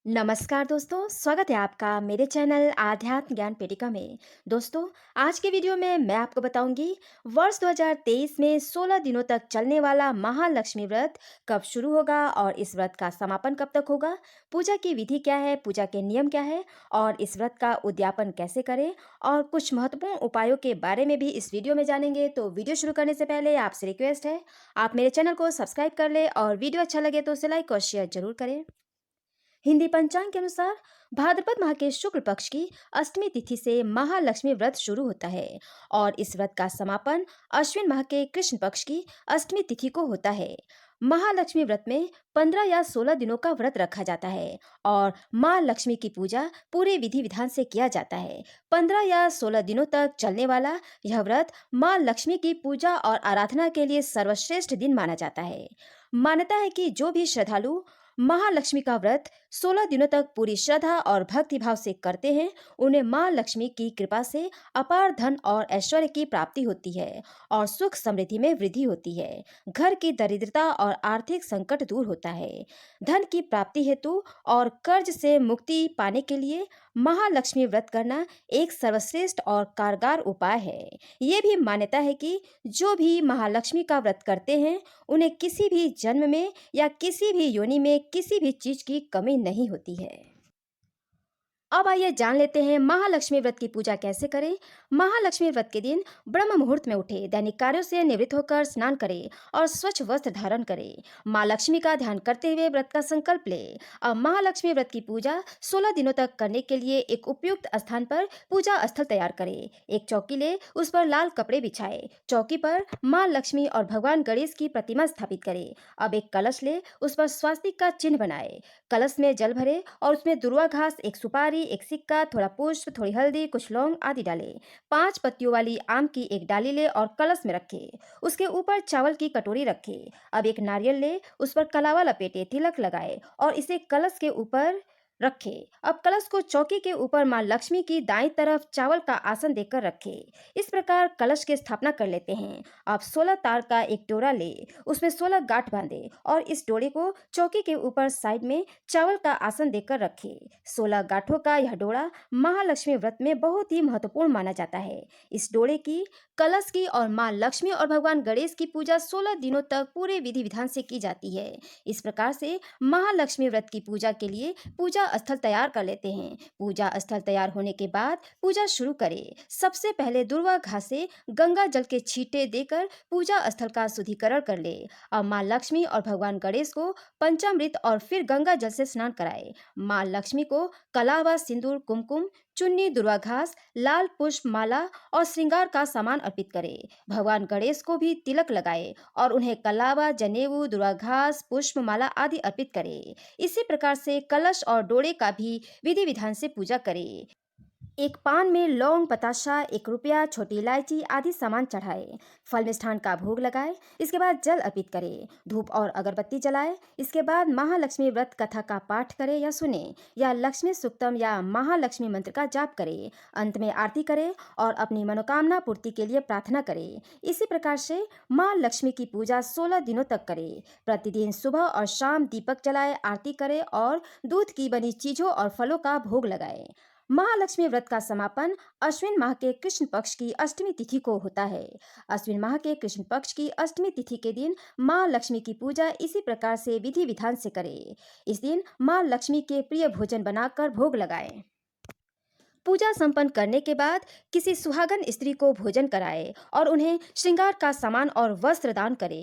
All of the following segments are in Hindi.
नमस्कार दोस्तों, स्वागत है आपका मेरे चैनल आध्यात्म ज्ञान पेटिका में। दोस्तों, आज के वीडियो में मैं आपको बताऊंगी वर्ष 2023 में 16 दिनों तक चलने वाला महालक्ष्मी व्रत कब शुरू होगा और इस व्रत का समापन कब तक होगा। पूजा की विधि क्या है, पूजा के नियम क्या है और इस व्रत का उद्यापन कैसे करें और कुछ महत्वपूर्ण उपायों के बारे में भी इस वीडियो में जानेंगे। तो वीडियो शुरू करने से पहले आपसे रिक्वेस्ट है, आप मेरे चैनल को सब्सक्राइब कर ले और वीडियो अच्छा लगे तो उसे लाइक और शेयर जरूर करें। हिंदी पंचांग के अनुसार भाद्रपद माह के शुक्ल पक्ष की अष्टमी तिथि से महालक्ष्मी व्रत शुरू होता है और इस व्रत का समापन अश्विन माह के कृष्ण पक्ष की अष्टमी तिथि को होता है। महालक्ष्मी व्रत में 15 या 16 दिनों का व्रत रखा जाता है और माँ लक्ष्मी की पूजा पूरे विधि विधान से किया जाता है। 15 या 16 दिनों तक चलने वाला यह व्रत माँ लक्ष्मी की पूजा और आराधना के लिए सर्वश्रेष्ठ दिन माना जाता है। मान्यता है कि जो भी श्रद्धालु महालक्ष्मी का व्रत 16 दिनों तक पूरी श्रद्धा और भक्ति भाव से करते हैं, उन्हें मां लक्ष्मी की कृपा से अपार धन और ऐश्वर्य की प्राप्ति होती है और सुख समृद्धि में वृद्धि होती है। घर की दरिद्रता और आर्थिक संकट दूर होता है। धन की प्राप्ति हेतु और कर्ज से मुक्ति पाने के लिए महालक्ष्मी व्रत करना एक सर्वश्रेष्ठ और कारगर उपाय है। ये भी मान्यता है कि जो भी महालक्ष्मी का व्रत करते हैं, उन्हें किसी भी जन्म में या किसी भी योनि में किसी भी चीज की कमी नहीं होती है। अब आइए जान लेते हैं महालक्ष्मी व्रत की पूजा कैसे करें। महालक्ष्मी व्रत के दिन ब्रह्म मुहूर्त में उठे, दैनिक कार्यों से निवृत्त होकर स्नान करें और स्वच्छ वस्त्र धारण करें। माँ लक्ष्मी का ध्यान करते हुए व्रत का संकल्प ले। अब महालक्ष्मी व्रत की पूजा 16 दिनों तक करने के लिए एक उपयुक्त स्थान पर पूजा स्थल तैयार करें। एक चौकी ले, उस पर लाल कपड़े बिछाए। चौकी पर माँ लक्ष्मी और भगवान गणेश की प्रतिमा स्थापित करें। अब एक कलश ले, उस पर स्वास्तिक का चिन्ह बनाए। कलश में जल भरे और उसमें दुर्वा घास, एक सुपारी, एक सिक्का, थोड़ा पुष्प, थोड़ी हल्दी, कुछ लौंग आदि डाले। 5 पत्तियों वाली आम की एक डाली ले और कलश में रखे। उसके ऊपर चावल की कटोरी रखे। अब एक नारियल ले, उस पर कलावा लपेटे, तिलक लगाए और इसे कलश के ऊपर रखे। अब कलश को चौकी के ऊपर मां लक्ष्मी की दाईं तरफ चावल का आसन देकर रखे। इस प्रकार कलश की स्थापना कर लेते हैं। अब 16 तार का एक डोरा ले, उसमें 16 गांठ बांधे और इस डोरे को चौकी के ऊपर साइड में चावल का आसन देकर रखे। 16 गांठों का यह डोरा महालक्ष्मी व्रत में बहुत ही महत्वपूर्ण माना जाता है। इस डोरे की, कलश की और मां लक्ष्मी और भगवान गणेश की पूजा 16 दिनों तक पूरे विधि विधान से की जाती है। इस प्रकार से महालक्ष्मी व्रत की पूजा के लिए पूजा स्थल तैयार कर लेते हैं। पूजा स्थल तैयार होने के बाद पूजा शुरू करें। सबसे पहले दुर्वा घास से गंगा जल के छींटे देकर पूजा स्थल का शुद्धिकरण कर ले। अब माँ लक्ष्मी और भगवान गणेश को पंचामृत और फिर गंगा जल से स्नान कराए। माँ लक्ष्मी को कलावा, सिंदूर, कुमकुम, चुन्नी, दुर्वा घास, लाल पुष्प, माला और श्रृंगार का सामान अर्पित करे। भगवान गणेश को भी तिलक लगाए और उन्हें कलावा, जनेऊ, दुर्वा घास, पुष्प माला आदि अर्पित करे। इसी प्रकार से कलश और डोरे का भी विधि विधान से पूजा करे। एक पान में लौंग, बताशा, 1 रुपया, छोटी इलायची आदि सामान चढ़ाए। फल मिष्ठान का भोग लगाए। इसके बाद जल अर्पित करे, धूप और अगरबत्ती जलाए। इसके बाद महालक्ष्मी व्रत कथा का पाठ करे या सुने या लक्ष्मी सुक्तम या महालक्ष्मी मंत्र का जाप करे। अंत में आरती करे और अपनी मनोकामना पूर्ति के लिए प्रार्थना करे। इसी प्रकार से माँ लक्ष्मी की पूजा 16 दिनों तक करे। प्रतिदिन सुबह और शाम दीपक जलाए, आरती करे और दूध की बनी चीजों और फलों का भोग लगाए। महालक्ष्मी व्रत का समापन अश्विन माह के कृष्ण पक्ष की अष्टमी तिथि को होता है। अश्विन माह के कृष्ण पक्ष की अष्टमी तिथि के दिन माँ लक्ष्मी की पूजा इसी प्रकार से विधि विधान से करें। इस दिन माँ लक्ष्मी के प्रिय भोजन बनाकर भोग लगाएं। पूजा संपन्न करने के बाद किसी सुहागन स्त्री को भोजन कराए और उन्हें श्रृंगार का सामान और वस्त्र दान करे।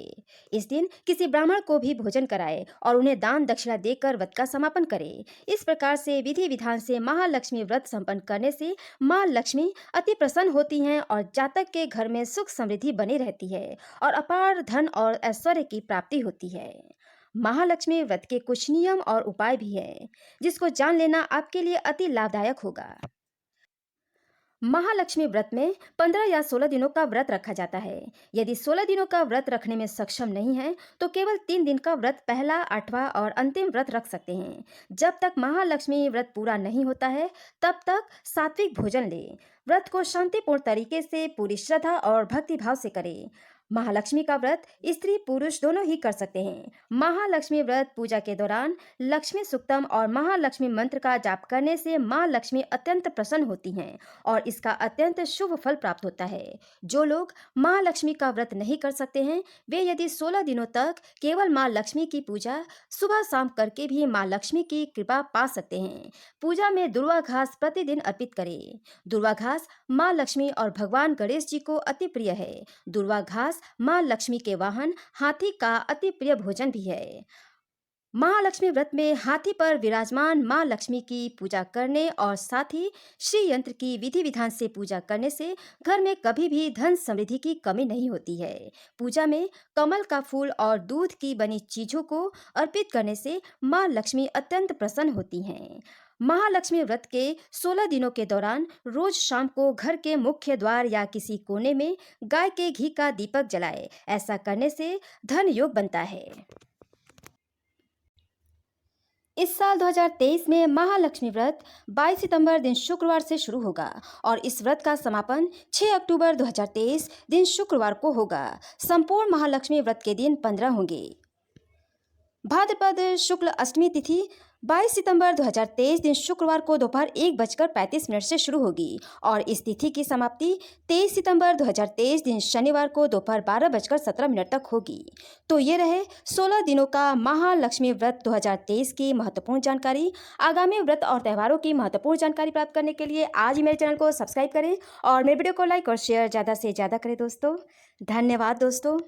इस दिन किसी ब्राह्मण को भी भोजन कराए और उन्हें दान दक्षिणा देकर व्रत का समापन करे। इस प्रकार से विधि विधान से महालक्ष्मी व्रत संपन्न करने से माँ लक्ष्मी अति प्रसन्न होती हैं और जातक के घर में सुख समृद्धि बनी रहती है और अपार धन और ऐश्वर्य की प्राप्ति होती है। महालक्ष्मी व्रत के कुछ नियम और उपाय भी हैं, जिसको जान लेना आपके लिए अति लाभदायक होगा। महालक्ष्मी व्रत में 15 या 16 दिनों का व्रत रखा जाता है। यदि 16 दिनों का व्रत रखने में सक्षम नहीं है तो केवल 3 दिन का व्रत, पहला, 8वां और अंतिम व्रत रख सकते हैं। जब तक महालक्ष्मी व्रत पूरा नहीं होता है तब तक सात्विक भोजन ले। व्रत को शांतिपूर्ण तरीके से पूरी श्रद्धा और भक्ति भाव से करें। महालक्ष्मी का व्रत स्त्री पुरुष दोनों ही कर सकते हैं। महालक्ष्मी व्रत पूजा के दौरान लक्ष्मी सुक्तम और महालक्ष्मी मंत्र का जाप करने से मां लक्ष्मी अत्यंत प्रसन्न होती हैं और इसका अत्यंत शुभ फल प्राप्त होता है। जो लोग महालक्ष्मी का व्रत नहीं कर सकते हैं वे यदि 16 दिनों तक केवल मां लक्ष्मी की पूजा सुबह शाम करके भी मां लक्ष्मी की कृपा पा सकते हैं। पूजा में दुर्वा घास प्रतिदिन अर्पित करें। दुर्वा घास मां लक्ष्मी और भगवान गणेश जी को अति प्रिय है। दुर्वा घास मां लक्ष्मी के वाहन हाथी का अति प्रिय भोजन भी है। महालक्ष्मी व्रत में हाथी पर विराजमान मां लक्ष्मी की पूजा करने और साथ ही श्री यंत्र की विधि विधान से पूजा करने से घर में कभी भी धन समृद्धि की कमी नहीं होती है। पूजा में कमल का फूल और दूध की बनी चीजों को अर्पित करने से मां लक्ष्मी अत्यंत प्रसन्न होती हैं। महालक्ष्मी व्रत के 16 दिनों के दौरान रोज शाम को घर के मुख्य द्वार या किसी कोने में गाय के घी का दीपक जलाए। ऐसा करने से धन योग बनता है। इस साल 2023 में महालक्ष्मी व्रत 22 सितंबर दिन शुक्रवार से शुरू होगा और इस व्रत का समापन 6 अक्टूबर 2023 दिन शुक्रवार को होगा। संपूर्ण महालक्ष्मी व्रत के दिन 15 होंगे। भाद्रपद शुक्ल अष्टमी तिथि 22 सितंबर 2023 दिन शुक्रवार को दोपहर 1:35 से शुरू होगी और इस तिथि की समाप्ति 23 सितंबर 2023 दिन शनिवार को दोपहर 12:17 तक होगी। तो ये रहे 16 दिनों का महालक्ष्मी व्रत 2023 की महत्वपूर्ण जानकारी। आगामी व्रत और त्योहारों की महत्वपूर्ण जानकारी प्राप्त करने के लिए आज ही मेरे चैनल को सब्सक्राइब करें और मेरे वीडियो को लाइक और शेयर ज़्यादा से ज़्यादा करें दोस्तों। धन्यवाद दोस्तों।